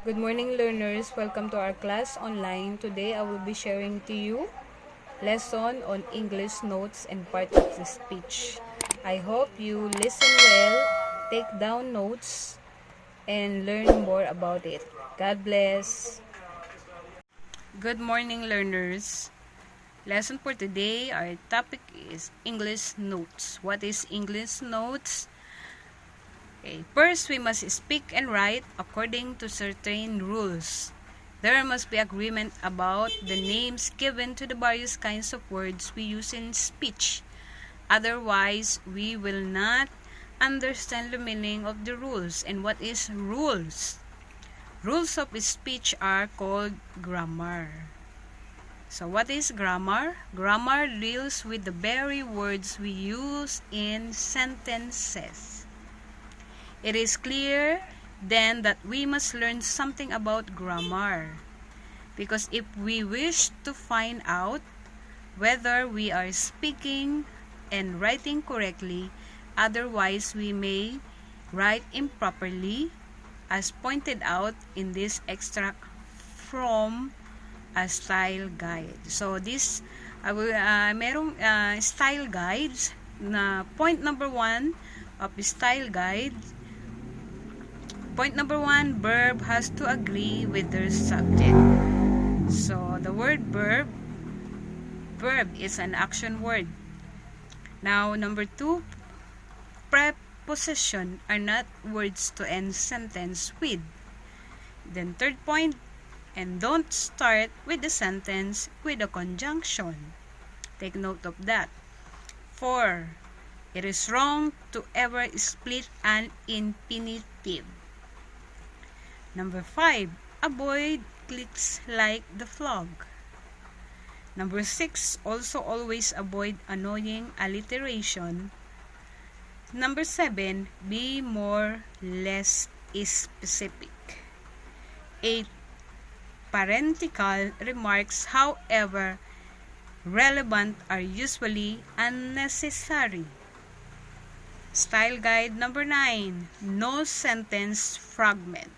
Good morning, learners. Welcome to our class online. Today, I will be sharing to you lesson on English notes and part of the speech. I hope you listen well, take down notes, and learn more about it. God bless. Good morning, learners. Lesson for today, our topic is English notes. What is English notes? Okay. First, we must speak and write according to certain rules. There must be agreement about the names given to the various kinds of words we use in speech. Otherwise, we will not understand the meaning of the rules. And what is rules? Rules of speech are called grammar. So what is grammar? Grammar deals with the very words we use in sentences. It is clear then that we must learn something about grammar, because if we wish to find out whether we are speaking and writing correctly, otherwise we may write improperly, as pointed out in this extract from a style guide. So this merong style guides na point number 1 of style guide. Point number 1, verb has to agree with their subject. So, the word verb is an action word. Now, number 2, preposition are not words to end sentence with. Then, third point, and don't start with the sentence with a conjunction. Take note of that. 4, it is wrong to ever split an infinitive. Number 5, avoid clicks like the frog. Number 6, also always avoid annoying alliteration. Number 7, be more less specific. 8, parenthetical remarks, however relevant, are usually unnecessary. Style guide number 9, no sentence fragment.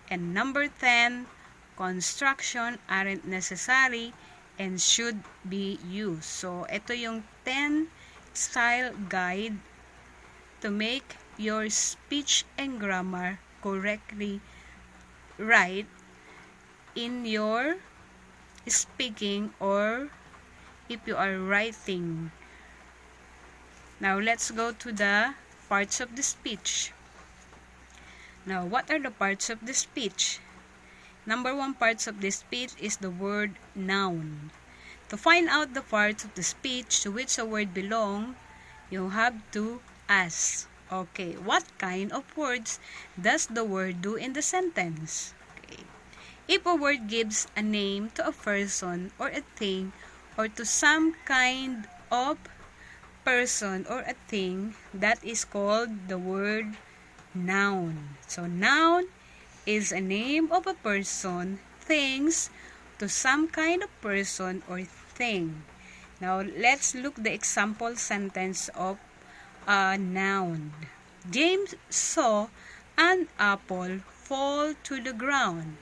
And number 10, construction aren't necessary and should be used. So, ito yung 10 style guide to make your speech and grammar correctly right in your speaking or if you are writing. Now, let's go to the parts of the speech. Now, what are the parts of the speech? Number 1 parts of the speech is the word noun. To find out the parts of the speech to which a word belongs, you have to ask, okay, what kind of words does the word do in the sentence? Okay. If a word gives a name to a person or a thing or to some kind of person or a thing, that is called the word noun. So, noun is a name of a person, things, to some kind of person or thing. Now, let's look the example sentence of a noun. James saw an apple fall to the ground.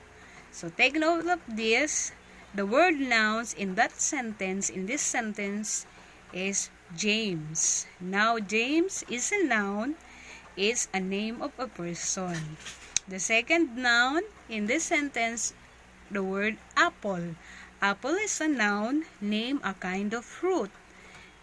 So, take note of this. The word nouns in this sentence, is James. Now, James is a noun. Is a name of a person. The second noun in this sentence, the word apple. Apple is a noun, name a kind of fruit.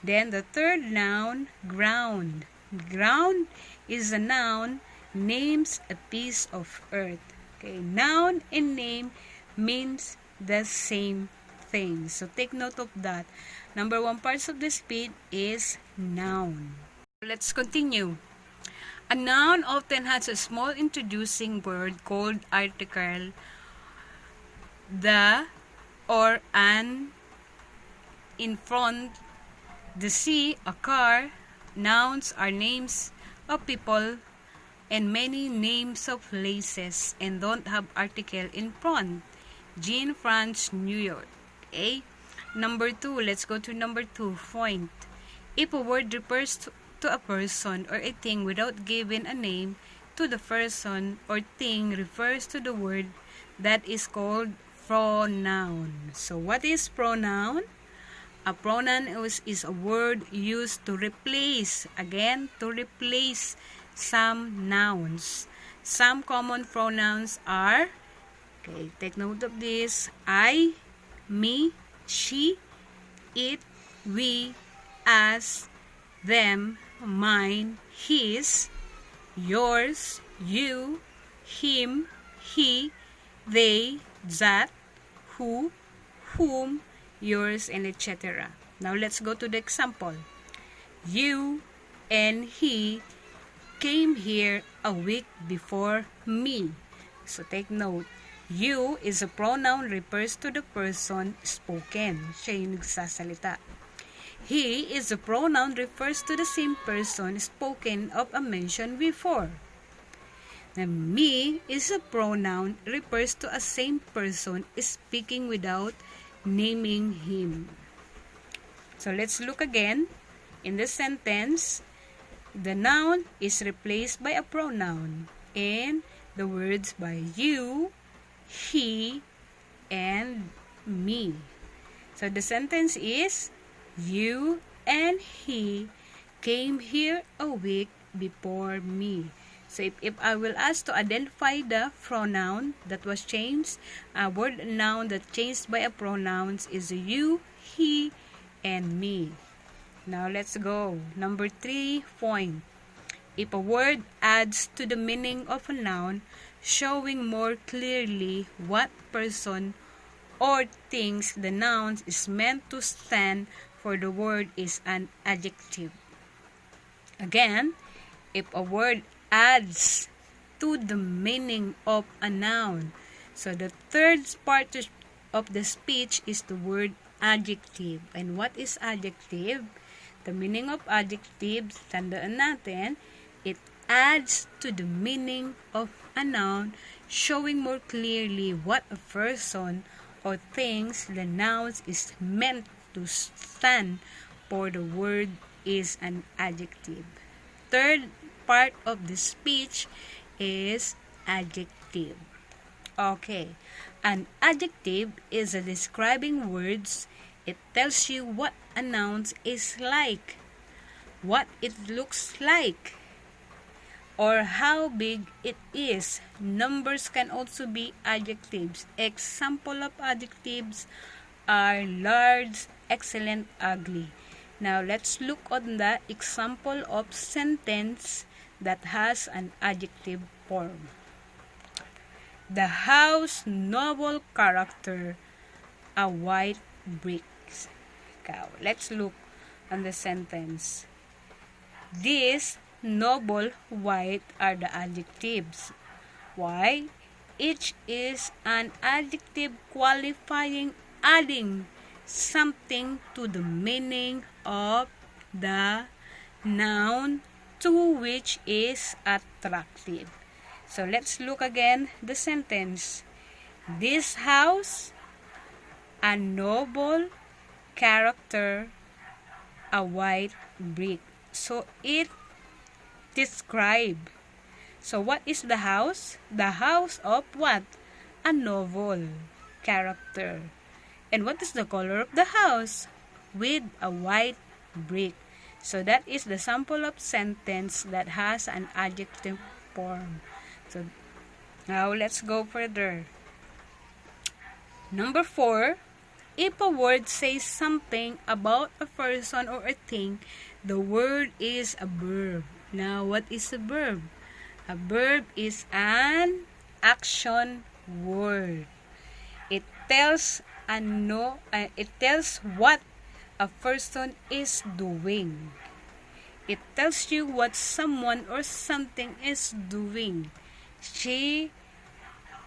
Then the third noun, ground. Ground is a noun, names a piece of earth. Okay, noun and name means the same thing. So take note of that. Number 1 parts of the speech is noun. Let's continue. A noun often has a small introducing word called article, the or an in front, the sea, a car. Nouns are names of people and many names of places and don't have article in front. Jean, France, New York. Okay? Number 2, let's go to number 2 point. If a word refers to a person or a thing without giving a name, to the person or thing refers to the word that is called pronoun. So what is pronoun? A pronoun is a word used to replace, again, to replace some nouns. Some common pronouns are, okay, take note of this, I, me, she, it, we, us, them, mine, his, yours, you, him, he, they, that, who, whom, yours, and etc. Now let's go to the example. You and he came here a week before me. So take note. You is a pronoun refers to the person spoken. Siya yung nagsasalita. He is a pronoun refers to the same person spoken of a mention before. Now, me is a pronoun refers to a same person speaking without naming him. So let's look again. In this sentence, the noun is replaced by a pronoun and the words by you, he, and me. So the sentence is, you and he came here a week before me. So if I will ask to identify the pronoun that was changed, a word noun that changed by a pronoun is you, he, and me. Now let's go. Number 3 point. If a word adds to the meaning of a noun, showing more clearly what person or things the noun is meant to stand for, the word is an adjective. Again, if a word adds to the meaning of a noun. So the third part of the speech is the word adjective. And what is adjective? The meaning of adjectives, tandaan natin, it adds to the meaning of a noun, showing more clearly what a person or things the noun is meant to stand for, the word is an adjective. Third part of the speech is adjective. Okay, an adjective is a describing words. It tells you what a noun is like, what it looks like, or how big it is. Numbers can also be adjectives. Example of adjectives are large, excellent, ugly. Now let's look on the example of sentence that has an adjective form. The house, noble character, a white brick. Let's look on the sentence. These noble, white are the adjectives. Why? Each is an adjective qualifying, adding something to the meaning of the noun to which is attractive. So let's look again the sentence. This house, a noble character, a white brick. So it describe. So what is the house? The house of what? A noble character. And what is the color of the house? With a white brick. So that is the sample of sentence that has an adjective form. So now let's go further. Number 4, if a word says something about a person or a thing, the word is a verb. Now what is a verb? A verb is an action word. It tells what a person is doing. It tells you what someone or something is doing. She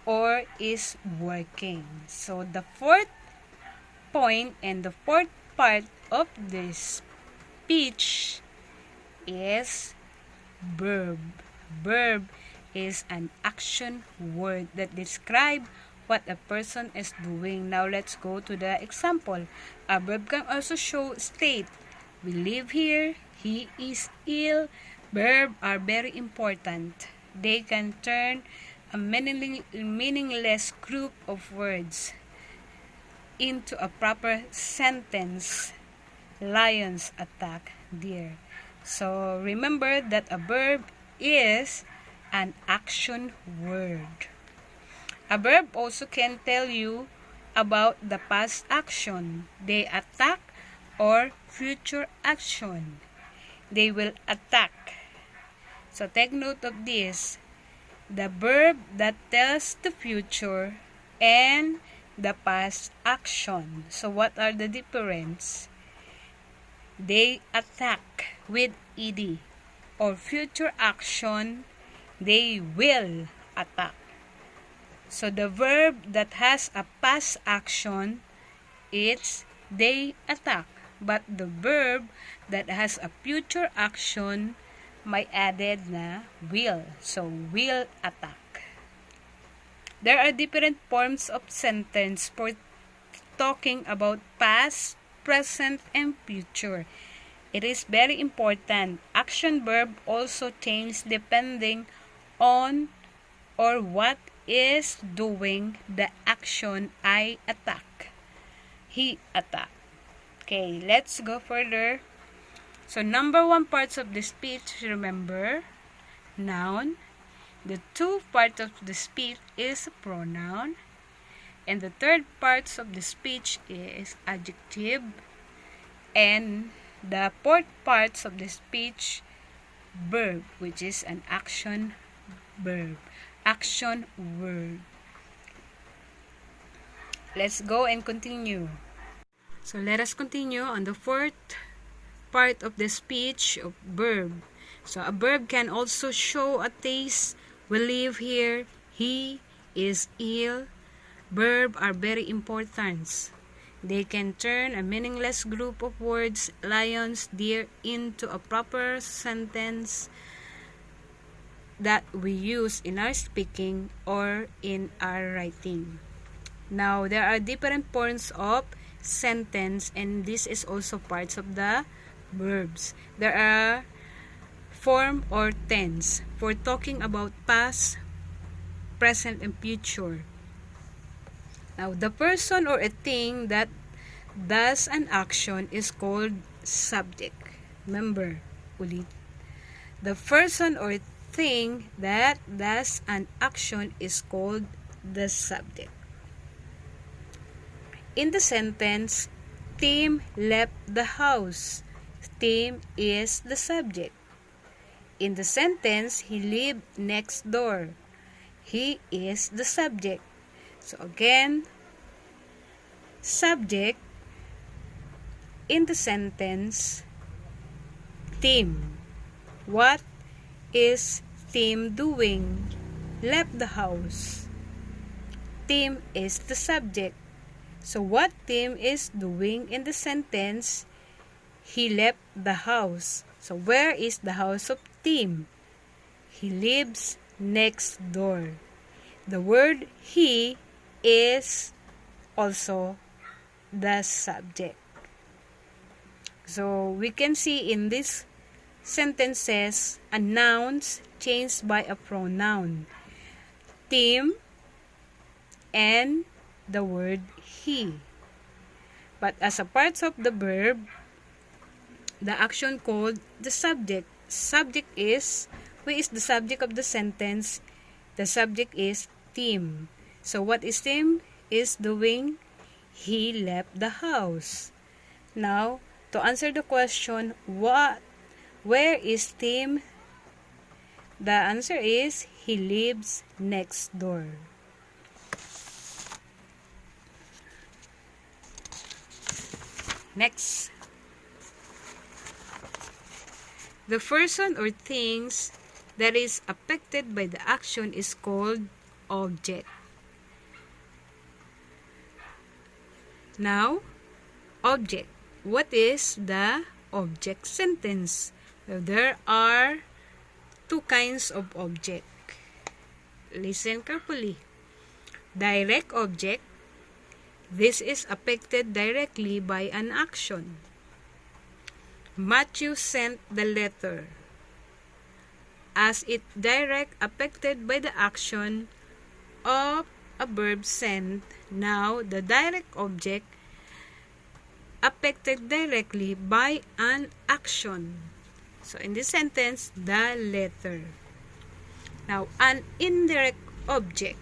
or is working. So the fourth point and the fourth part of this speech is verb. Verb is an action word that describes what a person is doing. Now let's go to the example. A verb can also show state. We live here. He is ill. Verbs are very important. They can turn a meaningless group of words into a proper sentence. Lions attack deer. So remember that a verb is an action word. A verb also can tell you about the past action. They attack or future action. They will attack. So take note of this. The verb that tells the future and the past action. So what are the difference? They attack with ed, or future action, they will attack. So the verb that has a past action, it's they attack. But the verb that has a future action, may added na will. So will attack. There are different forms of sentence for talking about past, present, and future. It is very important. Action verb also change depending on or what is doing the action. I attack. He attacked. Okay, let's go further. So number 1 parts of the speech, remember, noun. The 2 parts of the speech is pronoun. And the 3rd parts of the speech is adjective. And the 4th parts of the speech, verb, which is an action verb. Action word. Let's go and continue. So let us continue on the 4th part of the speech of verb. So a verb can also show a taste. We live here. He is ill. Verbs are very important. They can turn a meaningless group of words, lions, deer, into a proper sentence that we use in our speaking or in our writing. Now, there are different forms of sentence, and this is also parts of the verbs. There are form or tense for talking about past, present, and future. Now, the person or a thing that does an action is called subject. Remember, ulit. The person or thing that does an action is called the subject. In the sentence, Tim left the house. Tim is the subject. In the sentence, he lived next door. He is the subject. So again, subject in the sentence, Tim. What is Tim doing? Left the house. Tim is the subject. So what Tim is doing in the sentence, he left the house. So where is the house of Tim? He lives next door. The word he is also the subject. So we can see in these sentences a noun changed by a pronoun. Tim and the word he. But as a part of the verb, the action called the subject. Subject is, who is the subject of the sentence? The subject is Tim. So what is Tim is doing? He left the house. Now, to answer the question, where is Tim? The answer is, he lives next door. Next. The person or things that is affected by the action is called object. Now, object. What is the object sentence? Well, there are 2 kinds of object. Listen carefully. Direct object. This is affected directly by an action. Matthew sent the letter. as it direct affected by the action of a verb sent. Now, the direct object affected directly by an action. So, in this sentence, the letter. Now, an indirect object.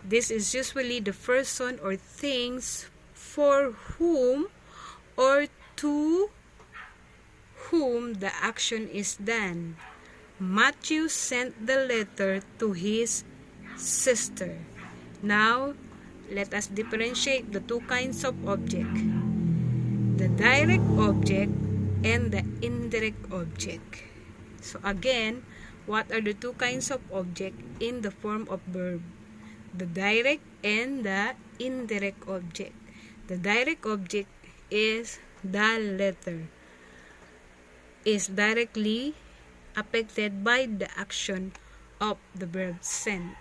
This is usually the person or things for whom or to whom the action is done. Matthew sent the letter to his sister. Now, let us differentiate the two kinds of object. The direct object and the indirect object. So again, what are the two kinds of object in the form of verb? The direct and the indirect object. The direct object is the letter, is directly affected by the action of the verb sent.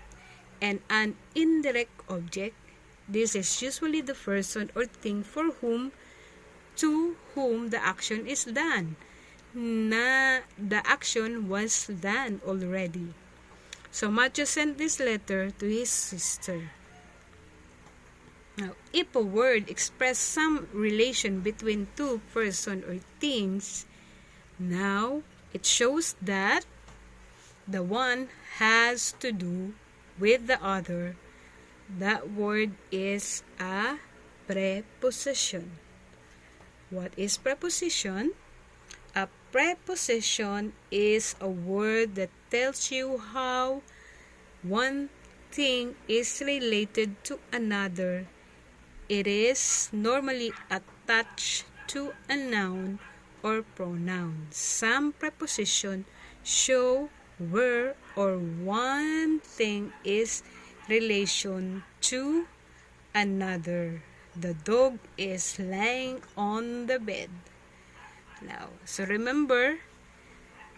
And an indirect object, this is usually the person or thing for whom, to whom the action is done. The action was done already. So Matthew sent this letter to his sister. Now, if a word expresses some relation between two persons or things, now it shows that the one has to do with the other. That word is a preposition. What is preposition? A preposition is a word that tells you how one thing is related to another. It is normally attached to a noun or pronoun. Some prepositions show where or one thing is relation to another. The dog is lying on the bed. Now, so remember,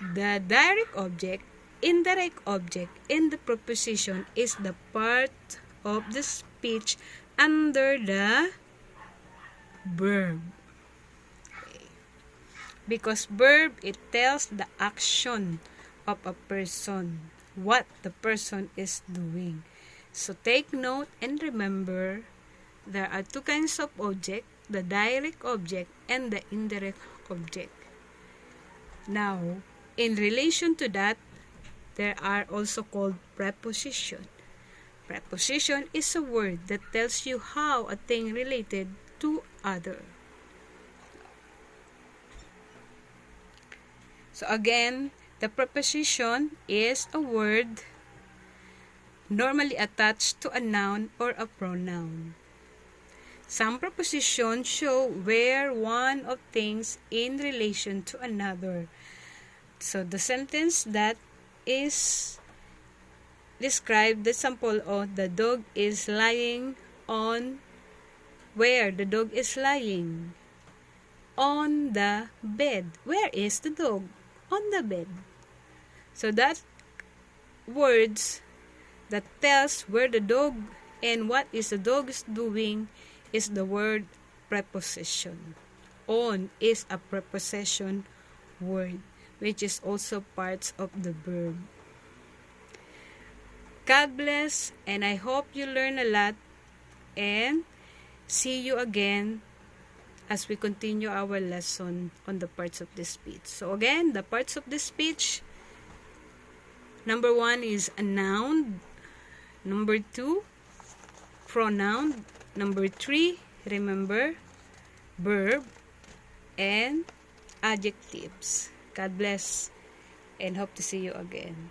the direct object, indirect object, and the preposition is the part of the speech under the verb. Okay. Because verb, it tells the action of a person, what the person is doing. So take note and remember, there are two kinds of object, the direct object and the indirect object. Now, in relation to that, there are also called preposition. Preposition is a word that tells you how a thing related to other. So again, the preposition is a word normally attached to a noun or a pronoun. Some prepositions show where one of things in relation to another. So the sentence that is described the sample of the dog is lying on where the dog is lying on the bed. Where is the dog? On the bed. So that words that tells where the dog and what is the dog is doing is the word preposition. On is a preposition word, which is also parts of the verb. God bless, and I hope you learn a lot, and see you again as we continue our lesson on the parts of the speech. So again, the parts of the speech, number 1 is a noun, number 2, pronoun, number 3, remember, verb, and adjectives. God bless, and hope to see you again.